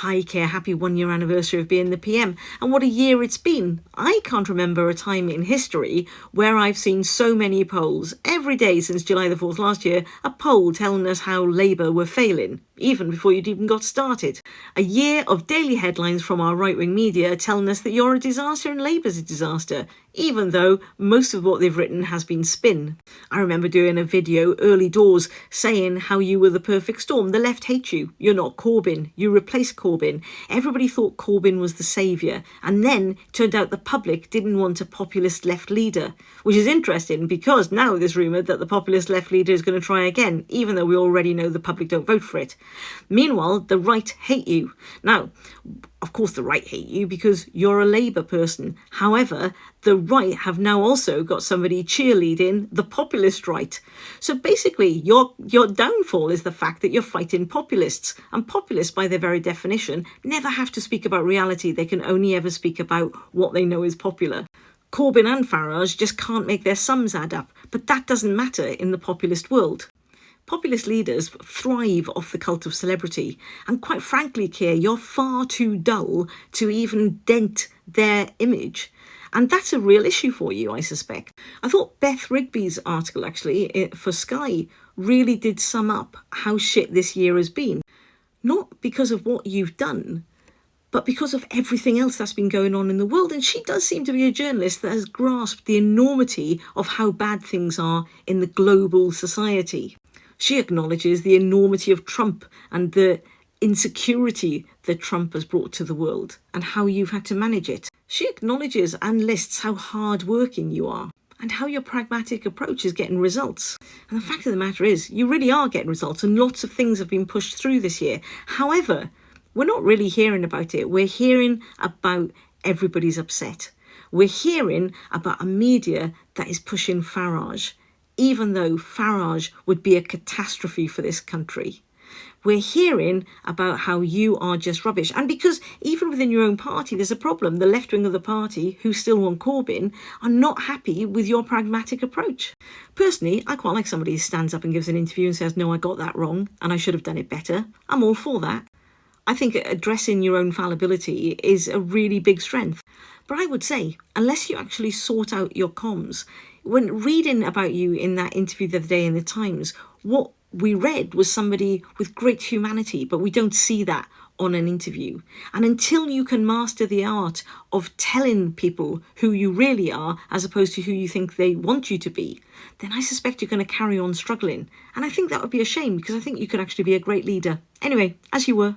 Hi Keir, happy 1 year anniversary of being the PM. And what a year it's been. I can't remember a time in history where I've seen so many polls. Every day since July the 4th last year, a poll telling us how Labour were failing, even before you'd even got started. A year of daily headlines from our right-wing media telling us that you're a disaster and Labour's a disaster, even though most of what they've written has been spin. I remember doing a video early doors saying how you were the perfect storm. The left hates you. You're not Corbyn. You replace Corbyn. Everybody thought Corbyn was the saviour. And then it turned out the public didn't want a populist left leader, which is interesting because now there's rumoured that the populist left leader is going to try again, even though we already know the public don't vote for it. Meanwhile, the right hate you. Now, of course the right hate you because you're a Labour person. However, the right have now also got somebody cheerleading the populist right. So basically, your downfall is the fact that you're fighting populists. And populists, by their very definition, never have to speak about reality. They can only ever speak about what they know is popular. Corbyn and Farage just can't make their sums add up. But that doesn't matter in the populist world. Populist leaders thrive off the cult of celebrity. And quite frankly, Keir, you're far too dull to even dent their image. And that's a real issue for you, I suspect. I thought Beth Rigby's article, actually, for Sky, really did sum up how shit this year has been. Not because of what you've done, but because of everything else that's been going on in the world. And she does seem to be a journalist that has grasped the enormity of how bad things are in the global society. She acknowledges the enormity of Trump and the insecurity that Trump has brought to the world and how you've had to manage it. She acknowledges and lists how hard-working you are and how your pragmatic approach is getting results. And the fact of the matter is, you really are getting results and lots of things have been pushed through this year. However, we're not really hearing about it. We're hearing about everybody's upset. We're hearing about a media that is pushing Farage, even though Farage would be a catastrophe for this country. We're hearing about how you are just rubbish. And because even within your own party, there's a problem. The left wing of the party, who still want Corbyn, are not happy with your pragmatic approach. Personally, I quite like somebody who stands up and gives an interview and says, no, I got that wrong and I should have done it better. I'm all for that. I think addressing your own fallibility is a really big strength. But I would say, unless you actually sort out your comms, when reading about you in that interview the other day in the Times, what we read was somebody with great humanity, but we don't see that on an interview. And until you can master the art of telling people who you really are, as opposed to who you think they want you to be, then I suspect you're going to carry on struggling. And I think that would be a shame because I think you could actually be a great leader. Anyway, as you were.